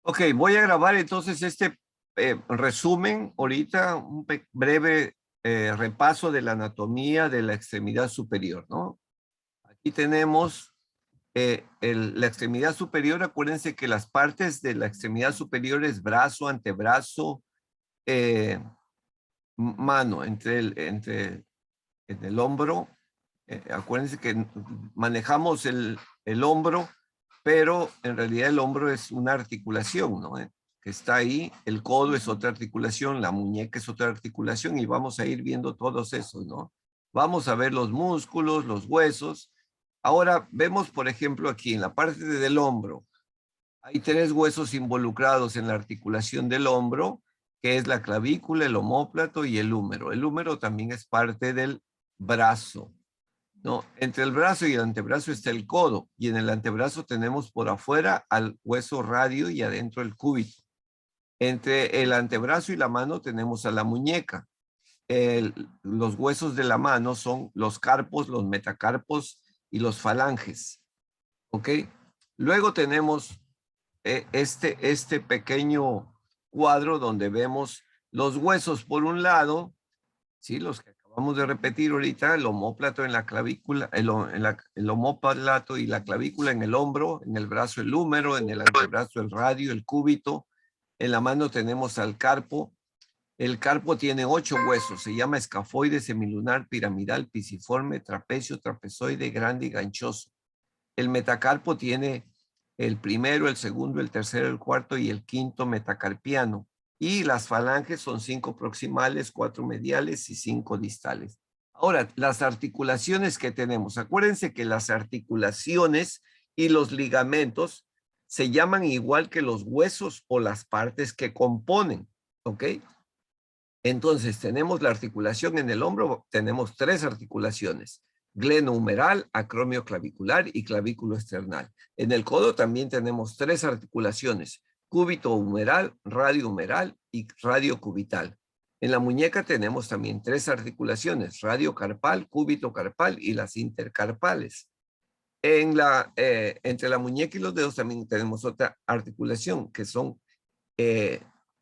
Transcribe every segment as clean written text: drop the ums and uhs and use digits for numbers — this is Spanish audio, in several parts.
Ok, voy a grabar entonces este resumen ahorita, un breve repaso de la anatomía de la extremidad superior, ¿no? Aquí tenemos la extremidad superior. Acuérdense que las partes de la extremidad superior es brazo, antebrazo, eh, mano, en el hombro. Acuérdense que manejamos el hombro, pero en realidad el hombro es una articulación, ¿no? Que está ahí, el codo es otra articulación, la muñeca es otra articulación y vamos a ir viendo todos esos, ¿no? Vamos a ver los músculos, los huesos. Ahora vemos, por ejemplo, aquí en la parte del hombro, hay tres huesos involucrados en la articulación del hombro, que es la clavícula, el omóplato y el húmero. El húmero también es parte del brazo, ¿no? Entre el brazo y el antebrazo está el codo, y en el antebrazo tenemos por afuera al hueso radio y adentro el cúbito. Entre el antebrazo y la mano tenemos a la muñeca. Los huesos de la mano son los carpos, los metacarpos y los falanges, ¿ok? Luego tenemos este pequeño cuadro donde vemos los huesos por un lado, ¿sí? Los que acabamos de repetir ahorita, el omóplato en la clavícula, el omóplato y la clavícula en el hombro, en el brazo el húmero, en el antebrazo el radio, el cúbito, en la mano tenemos al carpo. El carpo tiene 8 huesos, se llama escafoide, semilunar, piramidal, pisiforme, trapecio, trapezoide, grande y ganchoso. El metacarpo tiene el primero, el segundo, el tercero, el cuarto y el quinto metacarpiano. Y las falanges son 5 proximales, 4 mediales y 5 distales. Ahora, las articulaciones que tenemos. Acuérdense que las articulaciones y los ligamentos se llaman igual que los huesos o las partes que componen, ¿ok? Entonces, tenemos la articulación en el hombro, tenemos 3 articulaciones: glenohumeral, acromio clavicular y clavículo external. En el codo también tenemos 3 articulaciones: cúbito humeral, radio humeral y radio cubital. En la muñeca tenemos también 3 articulaciones: radio carpal, cúbito carpal y las intercarpales. Entre la muñeca y los dedos también tenemos otra articulación que son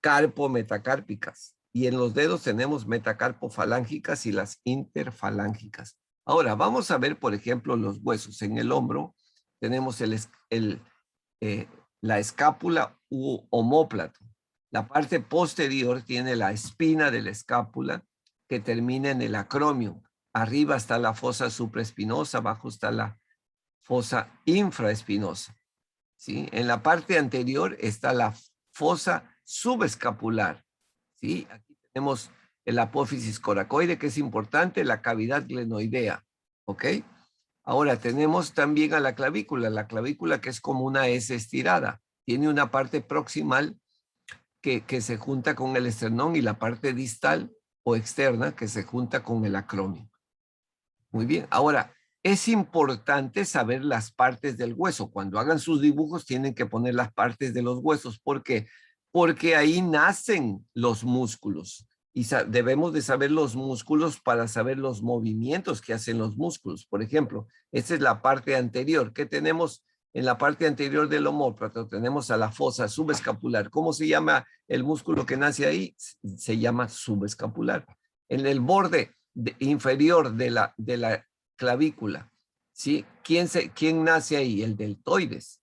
carpo-metacárpicas. Y en los dedos tenemos metacarpofalángicas y las interfalángicas. Ahora, vamos a ver, por ejemplo, los huesos. En el hombro tenemos la escápula u omóplato. La parte posterior tiene la espina de la escápula que termina en el acromio. Arriba está la fosa supraespinosa, abajo está la fosa infraespinosa, ¿sí? En la parte anterior está la fosa subescapular, ¿sí? Aquí tenemos el apófisis coracoide, que es importante, la cavidad glenoidea, ¿ok? Ahora tenemos también a la clavícula que es como una S estirada. Tiene una parte proximal que se junta con el esternón y la parte distal o externa que se junta con el acromio. Muy bien, ahora es importante saber las partes del hueso. Cuando hagan sus dibujos tienen que poner las partes de los huesos. ¿Por qué? Porque ahí nacen los músculos y debemos de saber los músculos para saber los movimientos que hacen los músculos. Por ejemplo, esta es la parte anterior. ¿Qué tenemos en la parte anterior del omóplato? Tenemos a la fosa subescapular. ¿Cómo se llama el músculo que nace ahí? Se llama subescapular. En el borde inferior de la clavícula, ¿sí? ¿Quién nace ahí? El deltoides,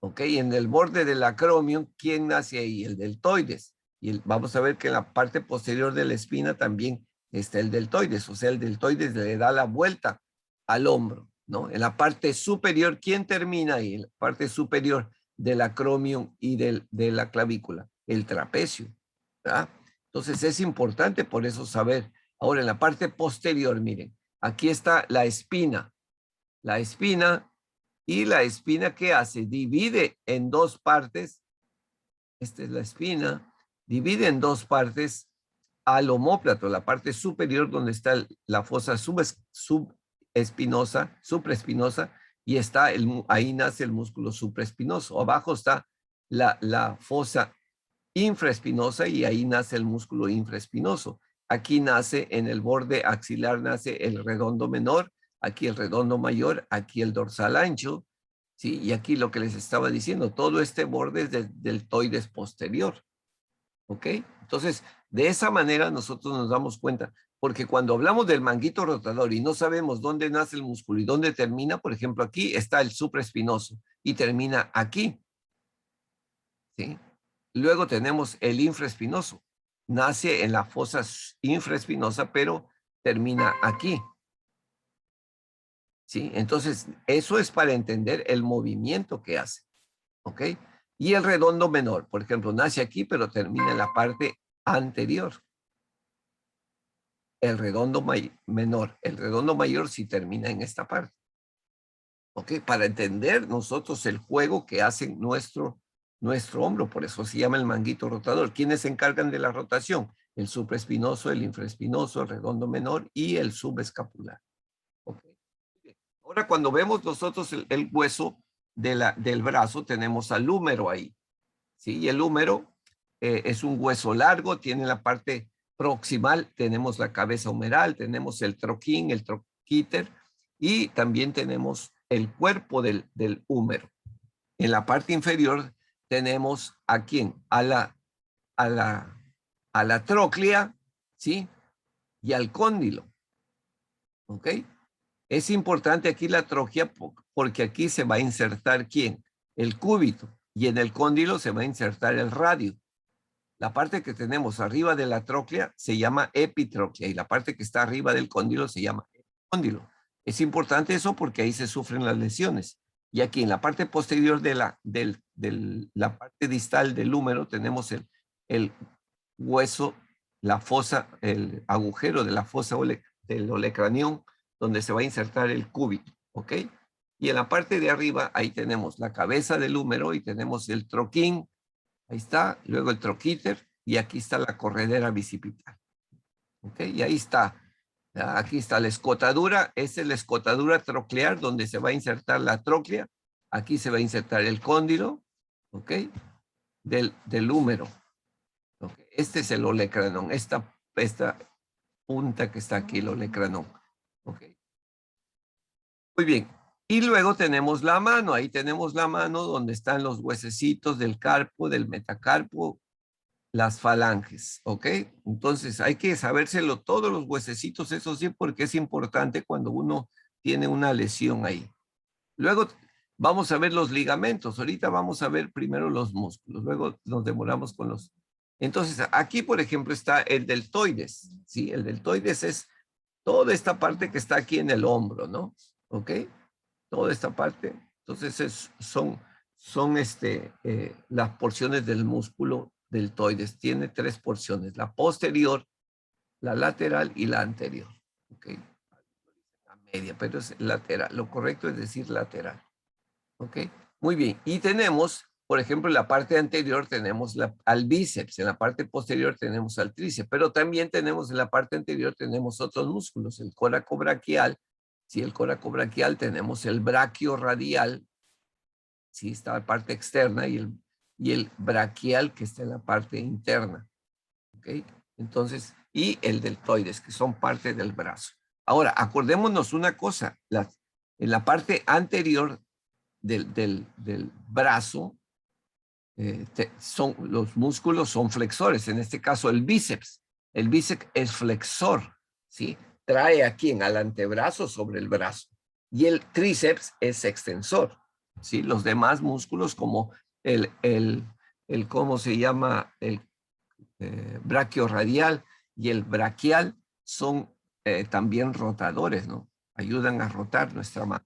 ¿ok? En el borde del acromio, ¿quién nace ahí? El deltoides. Y vamos a ver que en la parte posterior de la espina también está el deltoides, o sea, el deltoides le da la vuelta al hombro, ¿no? En la parte superior, ¿quién termina ahí? En la parte superior del acromio y de la clavícula, el trapecio, ¿verdad? Entonces es importante por eso saber. Ahora, en la parte posterior, miren, aquí está la espina. La espina, y la espina, ¿qué hace? Divide en 2 partes. Esta es la espina. Divide en 2 partes al omóplato, la parte superior donde está la fosa supraespinosa, y está ahí nace el músculo supraespinoso. Abajo está la fosa infraespinosa y ahí nace el músculo infraespinoso. Aquí nace en el borde axilar, nace el redondo menor, aquí el redondo mayor, aquí el dorsal ancho, ¿sí? Y aquí lo que les estaba diciendo, todo este borde es del deltoides posterior, ¿ok? Entonces, de esa manera nosotros nos damos cuenta, porque cuando hablamos del manguito rotador y no sabemos dónde nace el músculo y dónde termina, por ejemplo, aquí está el supraespinoso y termina aquí, ¿sí? Luego tenemos el infraespinoso, nace en la fosa infraespinosa, pero termina aquí, ¿sí? Entonces, eso es para entender el movimiento que hace, ¿ok? Y el redondo menor, por ejemplo, nace aquí, pero termina en la parte anterior. El redondo menor, el redondo mayor sí termina en esta parte, ¿ok? Para entender nosotros el juego que hace nuestro hombro, por eso se llama el manguito rotador. ¿Quiénes se encargan de la rotación? El supraespinoso, el infraespinoso, el redondo menor y el subescapular. ¿Ok? Ahora, cuando vemos nosotros el hueso del brazo, tenemos al húmero ahí, ¿sí? Y el húmero es un hueso largo, tiene la parte proximal, tenemos la cabeza humeral, tenemos el troquín, el troquíter, y también tenemos el cuerpo del húmero. En la parte inferior tenemos a quién, a la, a la tróclea, ¿sí? Y al cóndilo, ¿ok? Es importante aquí la troclea porque aquí se va a insertar ¿quién? El cúbito. Y en el cóndilo se va a insertar el radio. La parte que tenemos arriba de la tróclea se llama epitróclea y la parte que está arriba del cóndilo se llama cóndilo. Es importante eso porque ahí se sufren las lesiones. Y aquí en la parte posterior de la parte distal del húmero tenemos el hueso, la fosa, el agujero de la fosa del olecranión donde se va a insertar el cúbito, ¿ok? Y en la parte de arriba ahí tenemos la cabeza del húmero y tenemos el troquín, ahí está, luego el troquíter y aquí está la corredera bicipital. ¿Ok? Y ahí está. Aquí está la escotadura. Esta es la escotadura troclear donde se va a insertar la tróclea. Aquí se va a insertar el cóndilo, ¿ok? Del húmero. ¿Okay? Este es el olecranón. Esta punta que está aquí, el olecranón. ¿Ok? Muy bien. Y luego tenemos la mano. Ahí tenemos la mano donde están los huesecitos del carpo, del metacarpo, las falanges, ¿ok? Entonces hay que sabérselo todos los huesecitos, eso sí, porque es importante cuando uno tiene una lesión ahí. Luego vamos a ver los ligamentos. Ahorita vamos a ver primero los músculos, luego nos demoramos con los... Entonces aquí, por ejemplo, está el deltoides, ¿sí? El deltoides es toda esta parte que está aquí en el hombro, ¿no? ¿Ok? Toda esta parte. Entonces son las porciones del músculo deltoides. Tiene tres porciones, la posterior, la lateral y la anterior. ¿Ok? La media, pero es lateral. Lo correcto es decir lateral. ¿Ok? Muy bien. Y tenemos, por ejemplo, en la parte anterior tenemos al bíceps, en la parte posterior tenemos al tríceps, pero también tenemos en la parte anterior tenemos otros músculos, el coracobraquial. Si el coracobraquial tenemos el braquio radial, ¿sí? Está la parte externa y el braquial que está en la parte interna. ¿Ok? Entonces, y el deltoides, que son parte del brazo. Ahora, acordémonos una cosa, en la parte anterior del brazo, los músculos son flexores, en este caso el bíceps. El bíceps es flexor, ¿sí? Trae aquí al antebrazo sobre el brazo. Y el tríceps es extensor, ¿sí? Los demás músculos como ¿cómo se llama? El braquio radial y el braquial son también rotadores, ¿no? Ayudan a rotar nuestra mano.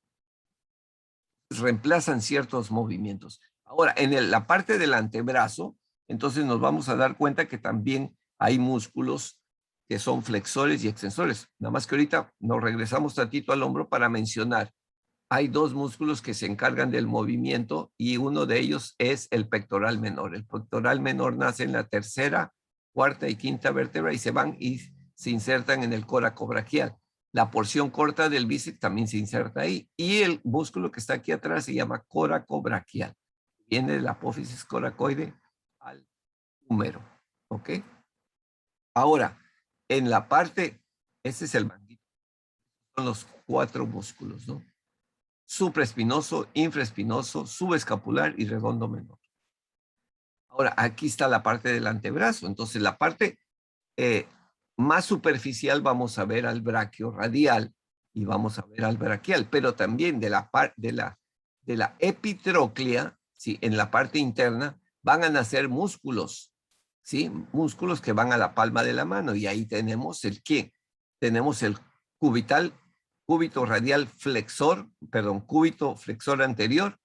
Reemplazan ciertos movimientos. Ahora, en la parte del antebrazo, entonces nos vamos a dar cuenta que también hay músculos que son flexores y extensores. Nada más que ahorita nos regresamos tantito al hombro para mencionar. Hay dos músculos que se encargan del movimiento y uno de ellos es el pectoral menor. El pectoral menor nace en la tercera, cuarta y quinta vértebra y se van y se insertan en el coracobraquial. La porción corta del bíceps también se inserta ahí. Y el músculo que está aquí atrás se llama coracobraquial. Viene de la apófisis coracoide al húmero. ¿Ok? Ahora, en la parte, ese es el manguito. Son los cuatro músculos, ¿no? supraespinoso, infraespinoso, subescapular y redondo menor. Ahora, aquí está la parte del antebrazo. Entonces, la parte más superficial vamos a ver al braquio radial y vamos a ver al braquial, pero también de la epitróclea, ¿sí? En la parte interna van a nacer músculos, ¿sí? Músculos que van a la palma de la mano y ahí tenemos el ¿qué? Tenemos el cúbito radial flexor, perdón, cúbito flexor anterior,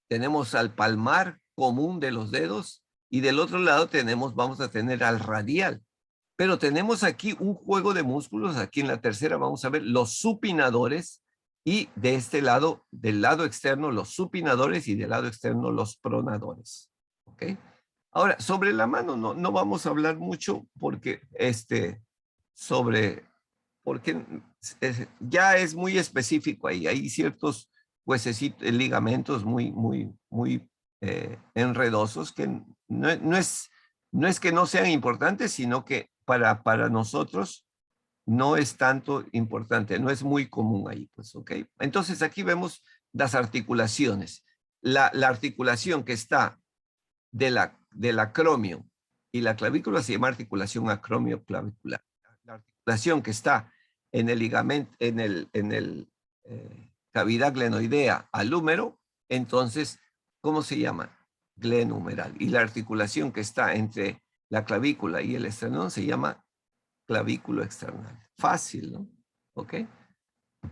tenemos al palmar común de los dedos y del otro lado vamos a tener al radial. Pero tenemos aquí un juego de músculos, aquí en la tercera vamos a ver los supinadores y de este lado, del lado externo, los supinadores y del lado externo, los pronadores. ¿Ok? Ahora, sobre la mano no vamos a hablar mucho porque porque ya es muy específico ahí. Hay ciertos huesecitos, ligamentos muy enredosos que no es que no sean importantes, sino que para nosotros no es tanto importante, no es muy común ahí, pues, ¿ok? Entonces aquí vemos las articulaciones. La articulación que está del acromio y la clavícula se llama articulación acromio-clavicular. La articulación que está en el ligamento, en el cavidad glenoidea al húmero, entonces, ¿cómo se llama? Glenumeral. Y la articulación que está entre la clavícula y el esternón se llama clavículo external. Fácil, ¿no? ¿Ok?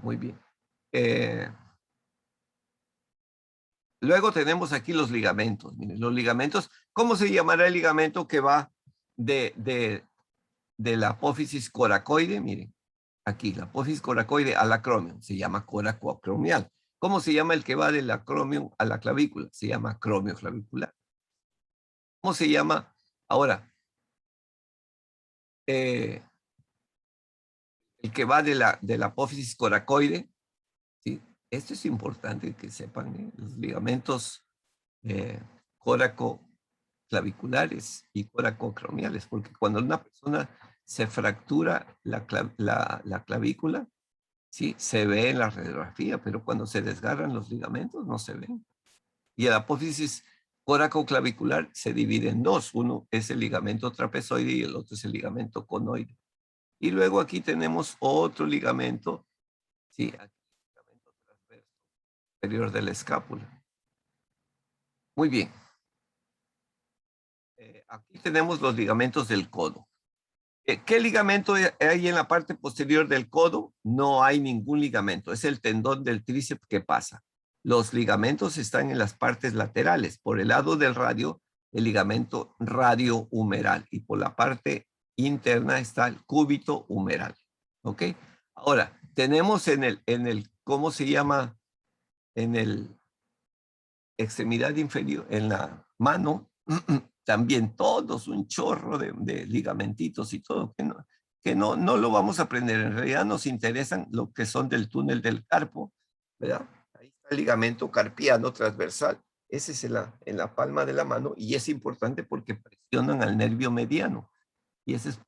Muy bien. Luego tenemos aquí los ligamentos. Miren, los ligamentos, ¿cómo se llamará el ligamento que va de la apófisis coracoide? Miren, aquí, la apófisis coracoide al acromio, se llama coracoacromial. ¿Cómo se llama el que va del acromio a la clavícula? Se llama acromio clavicular. ¿Cómo se llama? Ahora, el que va de la apófisis coracoide, ¿sí? Esto es importante que sepan, ¿eh? Los ligamentos coracoclaviculares y coracocromiales, porque cuando una persona se fractura la clavícula, sí, se ve en la radiografía, pero cuando se desgarran los ligamentos no se ven. Y la apófisis coracoclavicular se divide en dos. Uno es el ligamento trapezoide y el otro es el ligamento conoide. Y luego aquí tenemos otro ligamento, sí, aquí el ligamento transverso superior de la escápula. Muy bien. Aquí tenemos los ligamentos del codo. ¿Qué ligamento hay en la parte posterior del codo? No hay ningún ligamento. Es el tendón del tríceps que pasa. Los ligamentos están en las partes laterales. Por el lado del radio, el ligamento radiohumeral. Y por la parte interna está el cúbito humeral. ¿Ok? Ahora, tenemos ¿cómo se llama? En el extremidad inferior, en la mano, también todos un chorro de ligamentitos y todo, que no lo vamos a aprender. En realidad nos interesan lo que son del túnel del carpo, ¿verdad? Ahí está el ligamento carpiano transversal. Ese es en la palma de la mano y es importante porque presionan al nervio mediano. Y ese es